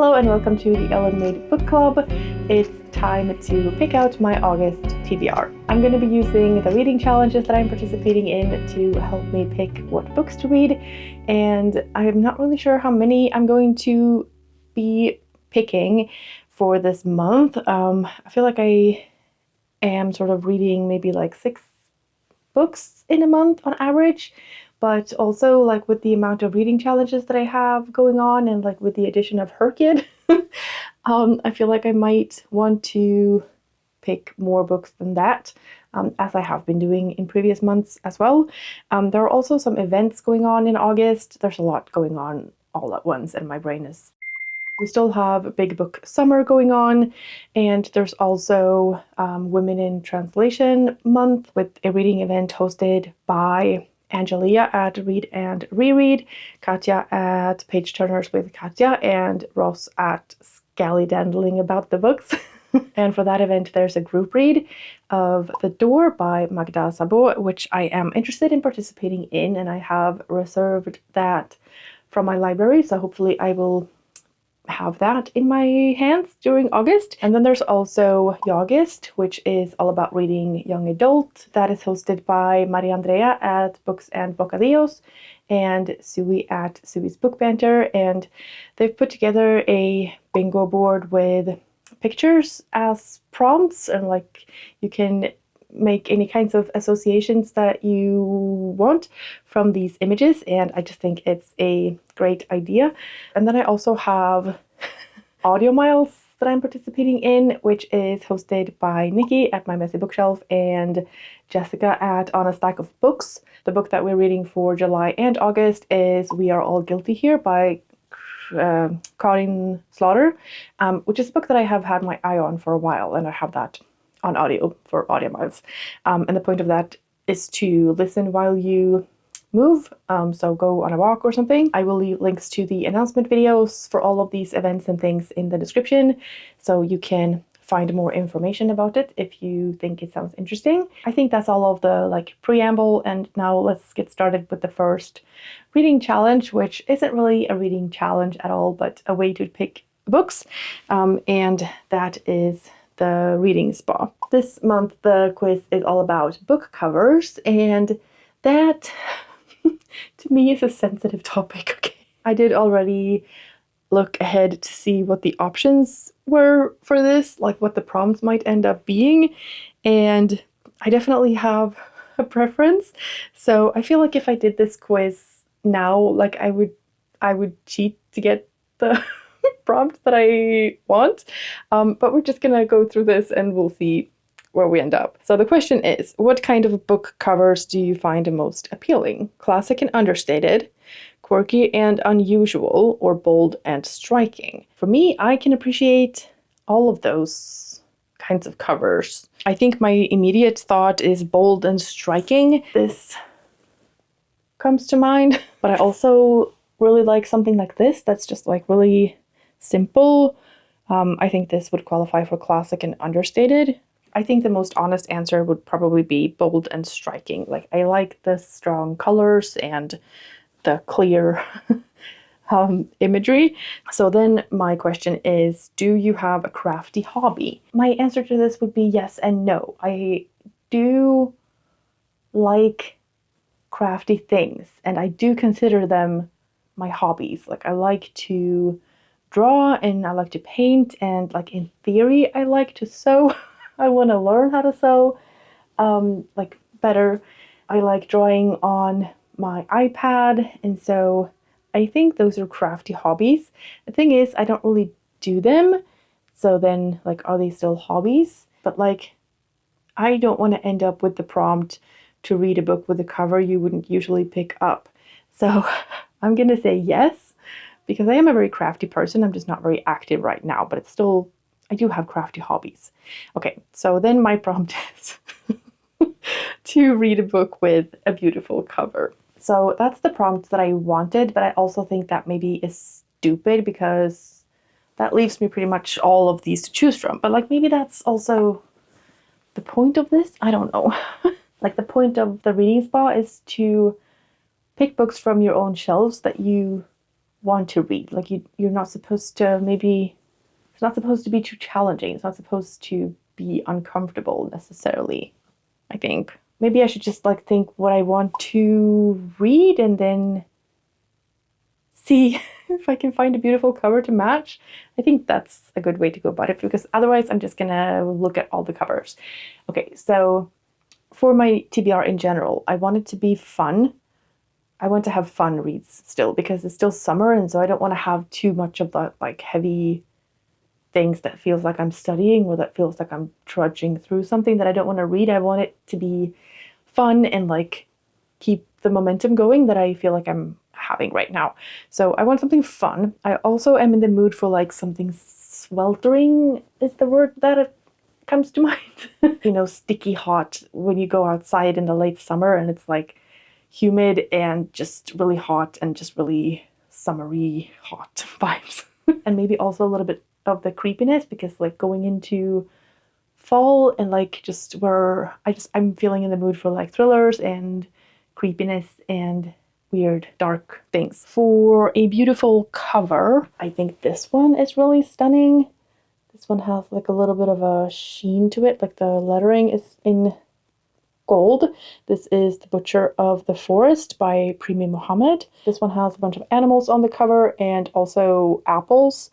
Hello and welcome to the Ellen Made Book Club. It's time to pick out my August TBR. I'm going to be using the reading challenges that I'm participating in to help me pick what books to read, and I'm not really sure how many I'm going to be picking for this month. I feel like I am sort of reading maybe like 6 books in a month on average. But also, like, with the amount of reading challenges that I have going on, and like with the addition of HRCYED, I feel like I might want to pick more books than that, as I have been doing in previous months as well. There are also some events going on in August. There's a lot going on all at once, and my brain is... We still have Big Book Summer going on, and there's also Women in Translation Month with a reading event hosted by Angelia at Read and Reread, Katja at Page Turners with Katja, and Ros at Scallydandling About the Books. And for that event, there's a group read of The Door by Magda Sabo, which I am interested in participating in, and I have reserved that from my library, so hopefully I will have that in my hands during August. And then there's also August, which is all about reading young adult. That is hosted by Mariandrea at Books and Bocadillos and Suey at Suey's Book Banter, and they've put together a bingo board with pictures as prompts, and like you can make any kinds of associations that you want from these images, and I just think it's a great idea. And then I also have Audio Miles that I'm participating in, which is hosted by Nikki at My Messy Bookshelf and Jessica at On a Stack of Books. The book that we're reading for July and August is We Are All Guilty Here by Karin Slaughter, which is a book that I have had my eye on for a while, and I have that on audio for Audio Miles. And the point of that is to listen while you move, so go on a walk or something. I will leave links to the announcement videos for all of these events and things in the description, so you can find more information about it if you think it sounds interesting. I think that's all of the preamble, and now let's get started with the first reading challenge, which isn't really a reading challenge at all, but a way to pick books, and that is the reading spa. This month the quiz is all about book covers, and that to me is a sensitive topic. Okay, I did already look ahead to see what the options were for this, like what the prompts might end up being, and I definitely have a preference. So I feel like if I did this quiz now, like I would cheat to get the prompt that I want, but we're just gonna go through this and we'll see where we end up. So the question is, what kind of book covers do you find the most appealing? Classic and understated, quirky and unusual, or bold and striking? For me, I can appreciate all of those kinds of covers. I think my immediate thought is bold and striking. This comes to mind, but I also really like something like this that's just like really simple. I think this would qualify for classic and understated. I think the most honest answer would probably be bold and striking. Like, I like the strong colors and the clear imagery. So then my question is, do you have a crafty hobby? My answer to this would be yes and no. I do like crafty things, and I do consider them my hobbies. Like, I like to draw and I like to paint, and like in theory I like to sew. I want to learn how to sew better. I like drawing on my iPad, and so I think those are crafty hobbies. The thing is, I don't really do them, so then are they still hobbies? But I don't want to end up with the prompt to read a book with a cover you wouldn't usually pick up. So I'm gonna say yes, because I am a very crafty person. I'm just not very active right now, but it's still, I do have crafty hobbies. Okay, so then my prompt is to read a book with a beautiful cover. So that's the prompt that I wanted, but I also think that maybe is stupid because that leaves me pretty much all of these to choose from. But maybe that's also the point of this? I don't know. The point of the reading spa is to pick books from your own shelves that you want to read. Like you're not supposed to, maybe it's not supposed to be too challenging. It's not supposed to be uncomfortable necessarily, I think. Maybe I should just like think what I want to read and then see if I can find a beautiful cover to match. I think that's a good way to go about it, because otherwise I'm just gonna look at all the covers. Okay, so for my TBR in general, I want it to be fun. I want to have fun reads still, because it's still summer, and so I don't want to have too much of that like heavy things that feels like I'm studying, or that feels like I'm trudging through something that I don't want to read. I want it to be fun and like keep the momentum going that I feel like I'm having right now. So I want something fun. I also am in the mood for like something sweltering is the word that comes to mind. You know, sticky hot when you go outside in the late summer and it's like humid and just really hot and just really summery hot vibes. And maybe also a little bit of the creepiness, because like going into fall and like just where I'm feeling in the mood for like thrillers and creepiness and weird dark things. For a beautiful cover, I think this one is really stunning. This one has like a little bit of a sheen to it, like the lettering is in gold. This is The Butcher of the Forest by Primi Mohammed. This one has a bunch of animals on the cover and also apples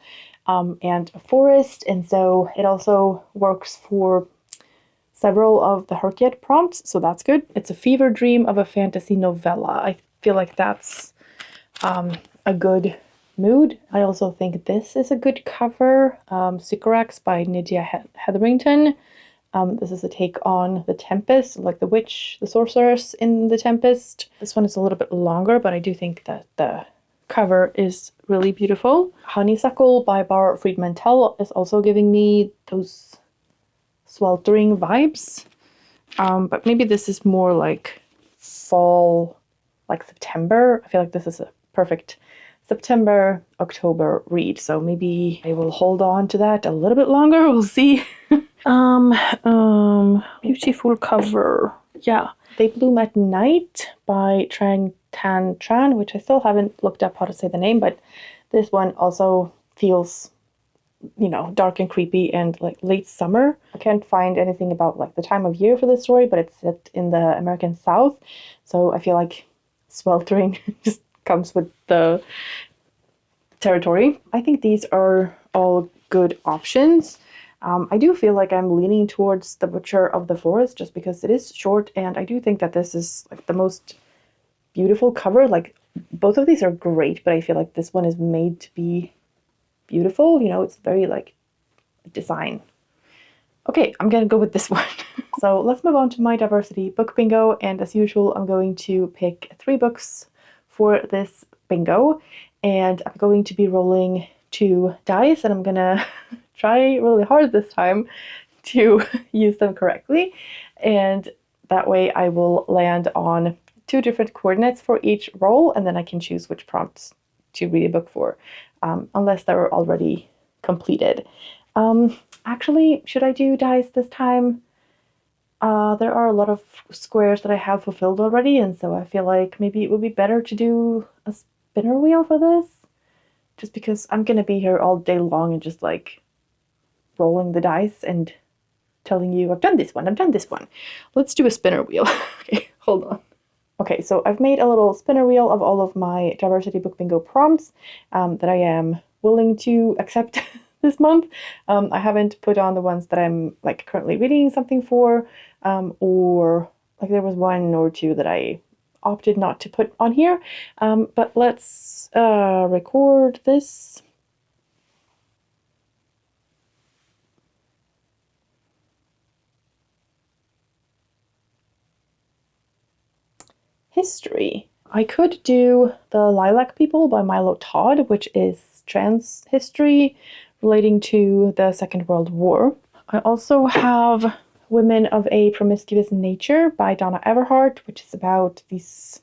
and a forest, and so it also works for several of the HRCYED prompts, so that's good. It's a fever dream of a fantasy novella. I feel like that's a good mood. I also think this is a good cover. Sycorax by Nydia Hetherington. This is a take on The Tempest, like the witch, the sorceress in The Tempest. This one is a little bit longer, but I do think that the cover is really beautiful. Honeysuckle by Bar Friedman Tell is also giving me those sweltering vibes. But maybe this is more like fall, like September. I feel like this is a perfect September, October read. So maybe I will hold on to that a little bit longer. We'll see. Beautiful cover. Yeah. They Bloom at Night by Trang Tan Tran, which I still haven't looked up how to say the name, but this one also feels, you know, dark and creepy and like late summer. I can't find anything about like the time of year for this story, but it's set in the American South. So I feel like sweltering just comes with the territory. I think these are all good options. I do feel like I'm leaning towards The Butcher of the Forest just because it is short, and I do think that this is like the most beautiful cover. Like both of these are great, but I feel like this one is made to be beautiful. You know, it's very like design. Okay, I'm gonna go with this one. So let's move on to my diversity book bingo, and as usual I'm going to pick 3 books for this bingo, and I'm going to be rolling 2 dice, and I'm gonna try really hard this time to use them correctly, and that way I will land on 2 different coordinates for each roll, and then I can choose which prompts to read a book for, unless they're already completed. Actually, should I do dice this time? There are a lot of squares that I have fulfilled already, and so I feel like maybe it would be better to do a spinner wheel for this, just because I'm gonna be here all day long and just like rolling the dice and telling you I've done this one, I've done this one. Let's do a spinner wheel. Okay, hold on. Okay, so I've made a little spinner wheel of all of my diversity book bingo prompts that I am willing to accept this month. I haven't put on the ones that I'm like currently reading something for, or like there was 1 or 2 that I opted not to put on here. But let's record this. History. I could do The Lilac People by Milo Todd, which is trans history relating to the Second World War. I also have Women of a Promiscuous Nature by Donna Everhart, which is about these,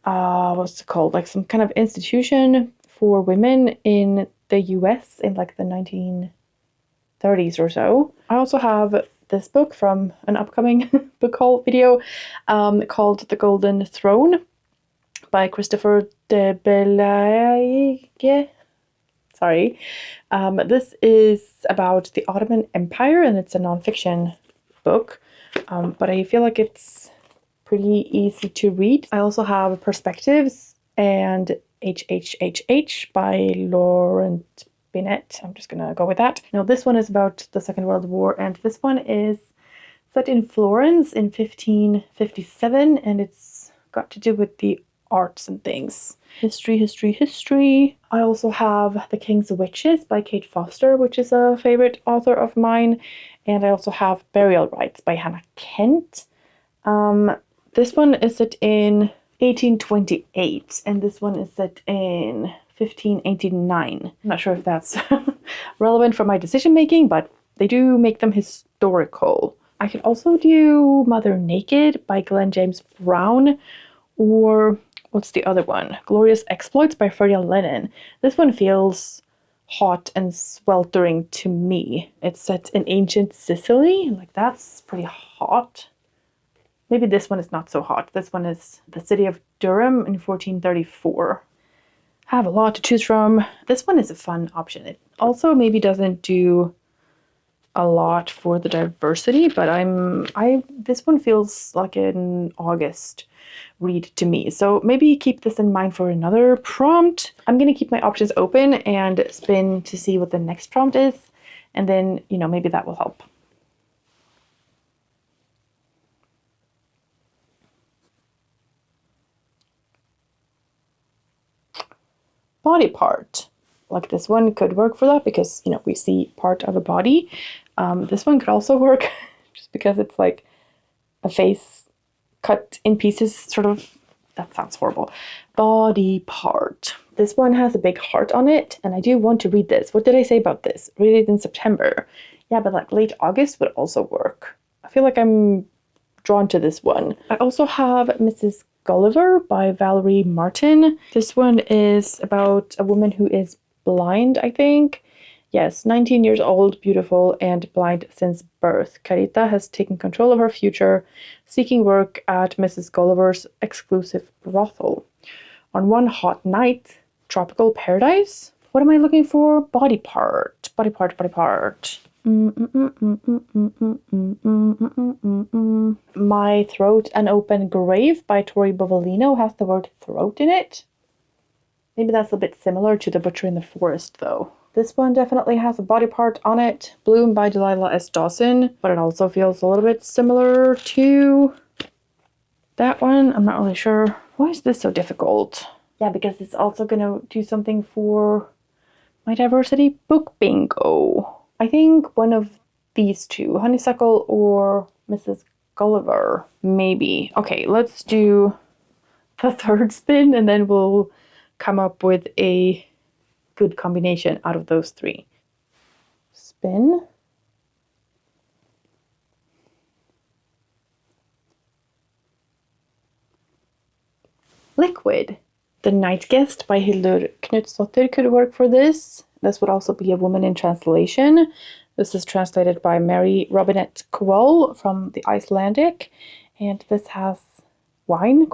what's it called? Like some kind of institution for women in the US in like the 1930s or so. I also have this book from an upcoming book haul video called The Golden Throne by Christopher de Belaye. Sorry. This is about the Ottoman Empire, and it's a nonfiction book, but I feel like it's pretty easy to read. I also have Perspectives and HHHH by Laurent Binet. I'm just gonna go with that. Now this one is about the Second World War, and this one is set in Florence in 1557, and it's got to do with the arts and things. History. I also have The King's Witches by Kate Foster, which is a favorite author of mine. And I also have Burial Rites by Hannah Kent. This one is set in 1828, and this one is set in 1589. I'm not sure if that's relevant for my decision making, but they do make them historical. I could also do Mother Naked by Glenn James Brown, or what's the other one? Glorious Exploits by Freya Lennon. This one feels hot and sweltering to me. It's set in ancient Sicily. Like, that's pretty hot. Maybe this one is not so hot. This one is the city of Durham in 1434. I have a lot to choose from. This one is a fun option. It also maybe doesn't do a lot for the diversity, but this one feels like an August read to me. So maybe keep this in mind for another prompt. I'm going to keep my options open and spin to see what the next prompt is. And then, maybe that will help. Body part. Like, this one could work for that because, we see part of a body. This one could also work just because it's like a face cut in pieces, sort of. That sounds horrible. Body part. This one has a big heart on it, and I do want to read this. What did I say about this? Read it in September. Yeah, but like late August would also work. I feel like I'm drawn to this one. I also have Mrs. Gulliver by Valerie Martin. This one is about a woman who is blind, I think. Yes, 19 years old, beautiful, and blind since birth. Carita has taken control of her future, seeking work at Mrs. Gulliver's exclusive brothel. On one hot night, tropical paradise? What am I looking for? Body part. Body part. My Throat, An Open Grave by Tori Bovalino has the word throat in it. Maybe that's a bit similar to The Butcher in the Forest, though. This one definitely has a body part on it. Bloom by Delilah S. Dawson, but it also feels a little bit similar to that one. I'm not really sure. Why is this so difficult? Yeah, because it's also going to do something for my diversity book bingo. I think one of these two, Honeysuckle or Mrs. Gulliver, maybe. Okay, let's do the third spin and then we'll come up with a good combination out of those three. Spin. Liquid. The Night Guest by Hildur Knutsdottir could work for this. This would also be a woman in translation. This is translated by Mary Robinette Kowal from the Icelandic. And this has wine,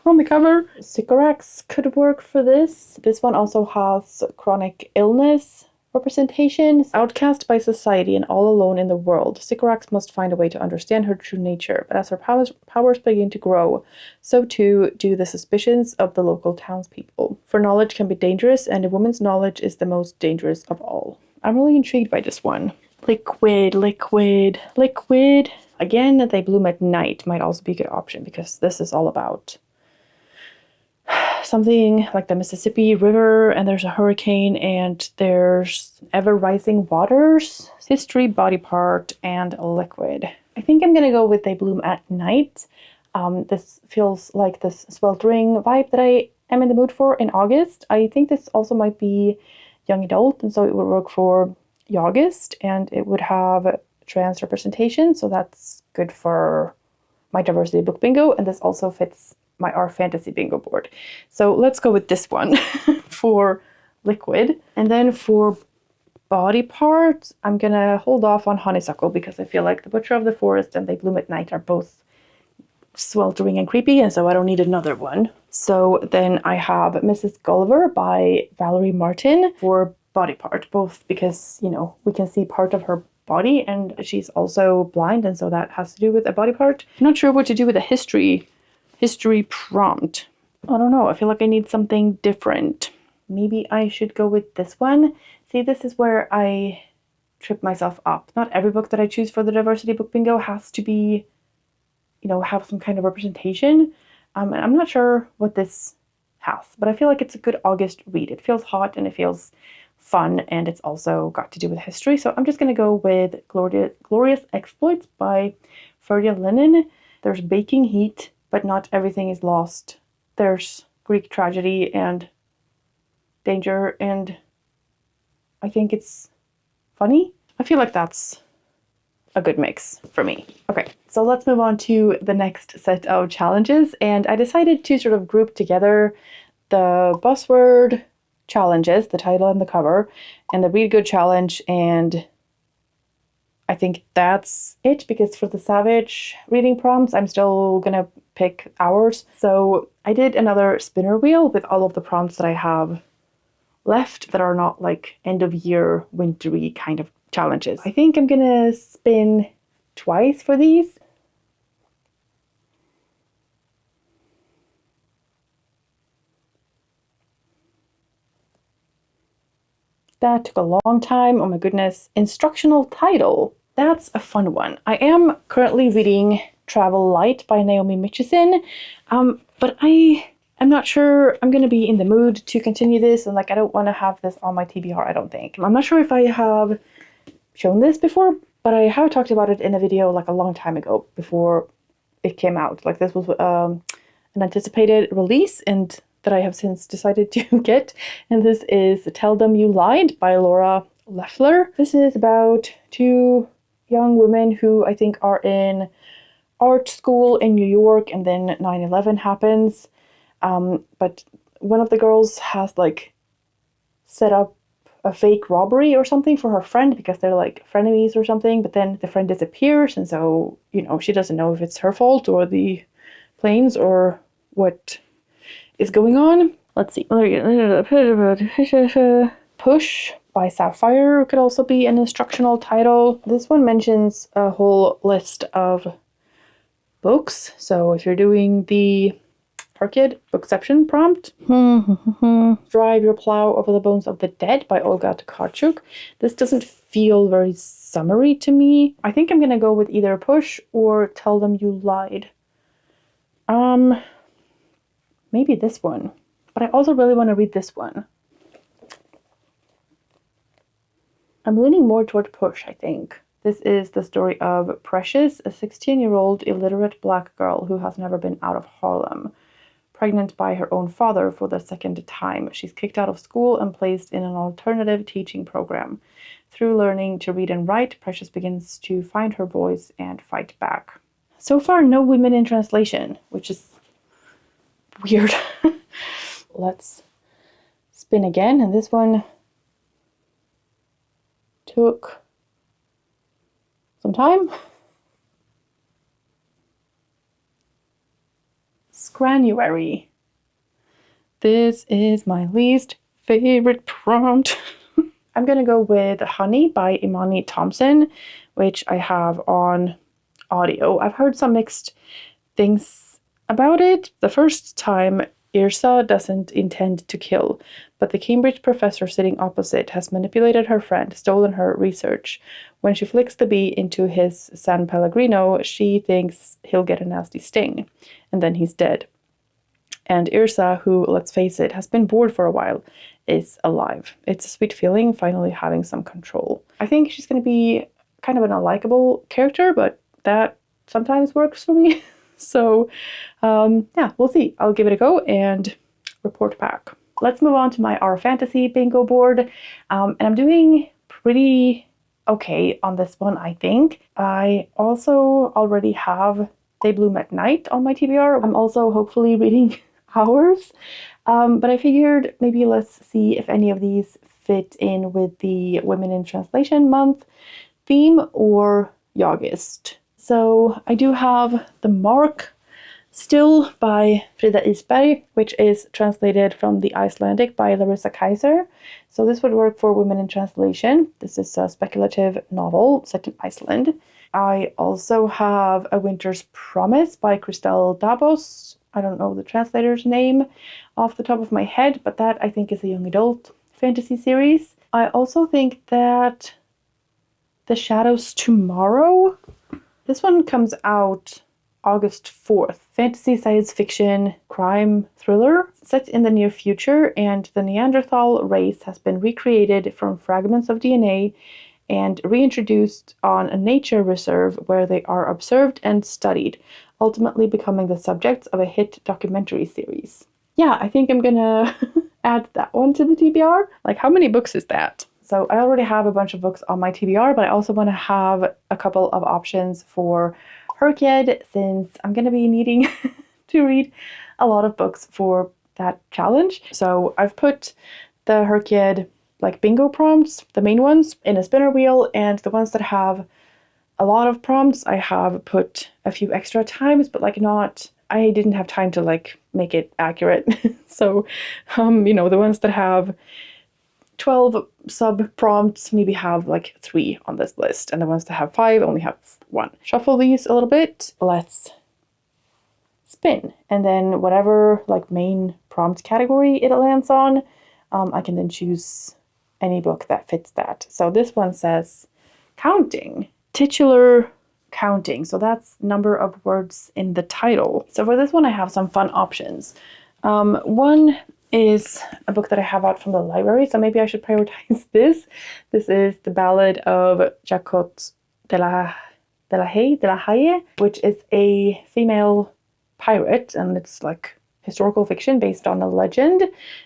on the cover. Sycorax could work for this. This one also has chronic illness representation. Outcast by society and all alone in the world, Sycorax must find a way to understand her true nature, but as her powers begin to grow, so too do the suspicions of the local townspeople. For knowledge can be dangerous, and a woman's knowledge is the most dangerous of all. I'm really intrigued by this one. Liquid. Again, They Bloom at Night might also be a good option because this is all about something like the Mississippi River, and there's a hurricane, and there's ever-rising waters, history, body part, and liquid. I think I'm gonna go with They Bloom at Night. This feels like this sweltering vibe that I am in the mood for in August. I think this also might be young adult, and so it would work for August, and it would have trans representation, so that's good for my diversity book bingo, and this also fits my R fantasy bingo board. So let's go with this one for liquid. And then for body parts, I'm gonna hold off on Honeysuckle because I feel like The Butcher of the Forest and They Bloom at Night are both sweltering and creepy, and so I don't need another one. So then I have Mrs. Gulliver by Valerie Martin for body part, both because, you know, we can see part of her body and she's also blind, and so that has to do with a body part. I'm not sure what to do with a history prompt. I don't know, I feel like I need something different. Maybe I should go with this one. See, this is where I trip myself up. Not every book that I choose for the diversity book bingo has to be, you know, have some kind of representation. And I'm not sure what this has, but I feel like it's a good August read. It feels hot and it feels fun, and it's also got to do with history. So I'm just going to go with Glorious Exploits by Ferdia Linen. There's baking heat, but not everything is lost. There's Greek tragedy and danger, and I think it's funny. I feel like that's a good mix for me. Okay, so let's move on to the next set of challenges, and I decided to sort of group together the Buzzword challenges, the title and the cover, and the Read Good challenge, and I think that's it, because for the Savage reading prompts, I'm still gonna pick hours. So I did another spinner wheel with all of the prompts that I have left that are not like end of year wintry kind of challenges. I think I'm gonna spin twice for these. That took a long time. Oh my goodness. Instructional title. That's a fun one. I am currently reading Travel Light by Naomi Mitchison, but I'm not sure I'm going to be in the mood to continue this, and like I don't want to have this on my TBR, I don't think. I'm not sure if I have shown this before, but I have talked about it in a video like a long time ago before it came out. Like this was an anticipated release and that I have since decided to get, and this is Tell Them You Lied by Laura Leffler. This is about two young women who I think are in art school in New York, and then 9/11 happens. But one of the girls has like set up a fake robbery or something for her friend because they're like frenemies or something, but then the friend disappears, and so, you know, she doesn't know if it's her fault or the planes or what is going on. Let's see. Push by Sapphire could also be an instructional title. This one mentions a whole list of books. So if you're doing the HRCYED bookception prompt, Drive Your Plow Over the Bones of the Dead by Olga Tokarczuk. This doesn't feel very summery to me. I think I'm gonna go with either Push or Tell Them You Lied. Maybe this one, but I also really want to read this one. I'm leaning more toward Push, I think. This is the story of Precious, a 16-year-old illiterate black girl who has never been out of Harlem. Pregnant by her own father for the second time, she's kicked out of school and placed in an alternative teaching program. Through learning to read and write, Precious begins to find her voice and fight back. So far, no women in translation, which is weird. Let's spin again, and this one took some time. Scranuary. This is my least favorite prompt. I'm gonna go with Honey by Imani Thompson, which I have on audio. I've heard some mixed things about it. The first time, Yrsa doesn't intend to kill, but the Cambridge professor sitting opposite has manipulated her friend, stolen her research. When she flicks the bee into his San Pellegrino, she thinks he'll get a nasty sting, and then he's dead. And Yrsa, who, let's face it, has been bored for a while, is alive. It's a sweet feeling, finally having some control. I think she's going to be kind of an unlikable character, but that sometimes works for me. So, yeah, we'll see. I'll give it a go and report back. Let's move on to my Our Fantasy bingo board. And I'm doing pretty okay on this one, I think. I also already have They Bloom at Night on my TBR. I'm also hopefully reading Hours. But I figured maybe let's see if any of these fit in with the Women in Translation Month theme or August. So I do have the Mark Still by Frida Isberg, which is translated from the Icelandic by Larissa Kaiser. So this would work for women in translation. This is a speculative novel set in Iceland. I also have A Winter's Promise by Christelle Dabos. I don't know the translator's name off the top of my head, but that I think is a young adult fantasy series. I also think that The Shadows Tomorrow, this one comes out August 4th. Fantasy science fiction crime thriller set in the near future, and the Neanderthal race has been recreated from fragments of DNA and reintroduced on a nature reserve where they are observed and studied, ultimately becoming the subjects of a hit documentary series. Yeah, I think I'm gonna add that one to the TBR. Like, how many books is that? So I already have a bunch of books on my TBR, but I also want to have a couple of options for HRCYED, since I'm going to be needing to read a lot of books for that challenge. So I've put the HRCYED like bingo prompts, the main ones, in a spinner wheel, and the ones that have a lot of prompts I have put a few extra times, but like not, I didn't have time to like make it accurate. So the ones that have 12 sub prompts maybe have like 3 on this list, and the ones that have 5 only have 1. Shuffle these a little bit. Let's spin, and then whatever like main prompt category it lands on, I can then choose any book that fits that. So this one says counting, titular counting. So that's number of words in the title. So for this one, I have some fun options. One is a book that I have out from the library, so maybe I should prioritize this. This is The Ballad of Jacot de la Haye, which is a female pirate, and it's like historical fiction based on a legend.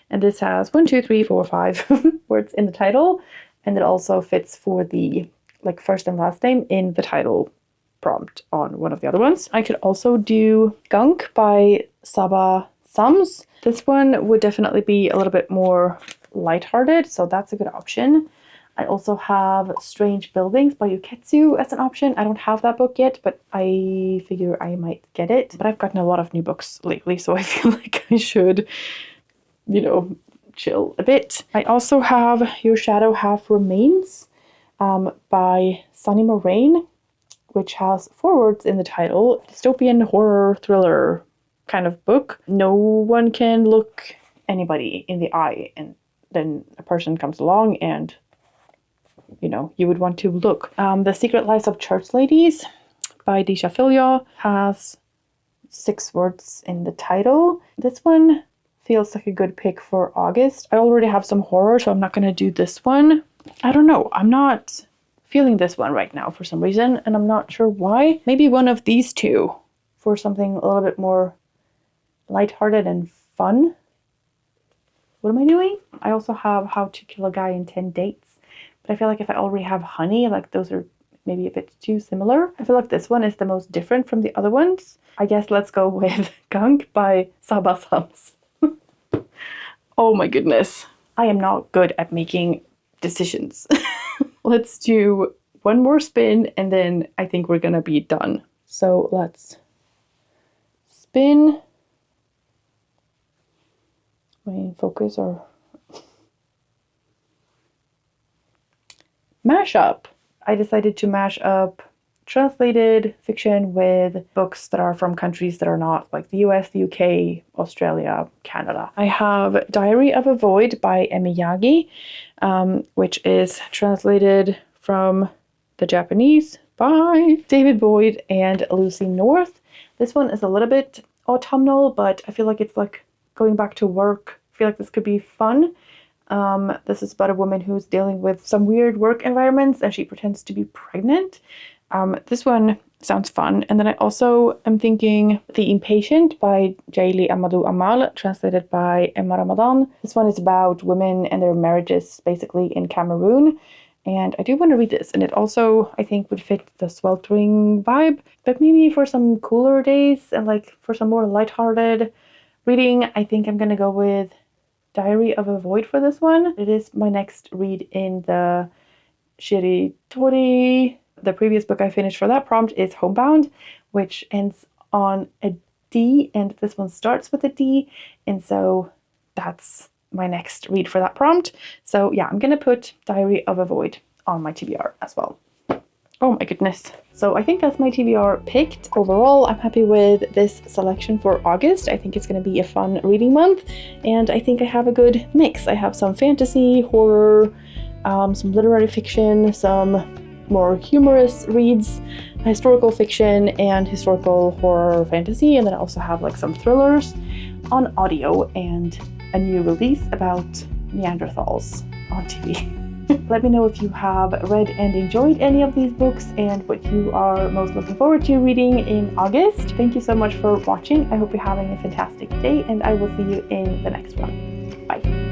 And this has 1, 2, 3, 4, 5 words in the title, and it also fits for the like first and last name in the title prompt on one of the other ones. I could also do Gunk by Saba Sams. This one would definitely be a little bit more lighthearted, so that's a good option. I also have Strange Buildings by Yuketsu as an option. I don't have that book yet, but I figure I might get it. But I've gotten a lot of new books lately, so I feel like I should, chill a bit. I also have Your Shadow Half Remains by Sunny Moraine, which has 4 words in the title. Dystopian horror thriller kind of book. No one can look anybody in the eye, and then a person comes along and you would want to look. The Secret Lives of Church Ladies by Disha Filya has 6 words in the title. This one feels like a good pick for August. I already have some horror, so I'm not going to do this one. I don't know. I'm not feeling this one right now for some reason, and I'm not sure why. Maybe one of these two for something a little bit more lighthearted and fun. What am I doing? I also have How to Kill a Guy in 10 Dates. But I feel like if I already have Honey, like those are maybe a bit too similar. I feel like this one is the most different from the other ones. I guess let's go with Gunk by Saba Sams. Oh my goodness. I am not good at making decisions. Let's do one more spin, and then I think we're gonna be done. So let's spin. Main focus or mash up. I decided to mash up translated fiction with books that are from countries that are not like the US, the UK, Australia, Canada. I have Diary of a Void by Emi Yagi, which is translated from the Japanese by David Boyd and Lucy North. This one is a little bit autumnal, but I feel like it's like going back to work. I feel like this could be fun. This is about a woman who's dealing with some weird work environments, and she pretends to be pregnant. This one sounds fun. And then I also am thinking The Impatient by Jaili Amadou Amal, translated by Emma Ramadan. This one is about women and their marriages, basically in Cameroon. And I do want to read this. And it also, I think, would fit the sweltering vibe. But maybe for some cooler days and like for some more lighthearted reading, I think I'm going to go with Diary of a Void for this one. It is my next read in the Shiritori. The previous book I finished for that prompt is Homebound, which ends on a D, and this one starts with a D, and so that's my next read for that prompt. So yeah, I'm gonna put Diary of a Void on my TBR as well. Oh my goodness. So I think that's my TBR picked. Overall, I'm happy with this selection for August. I think it's going to be a fun reading month, and I think I have a good mix. I have some fantasy, horror, some literary fiction, some more humorous reads, historical fiction, and historical horror fantasy, and then I also have like some thrillers on audio and a new release about Neanderthals on TV. Let me know if you have read and enjoyed any of these books and what you are most looking forward to reading in August. Thank you so much for watching. I hope you're having a fantastic day, and I will see you in the next one. Bye.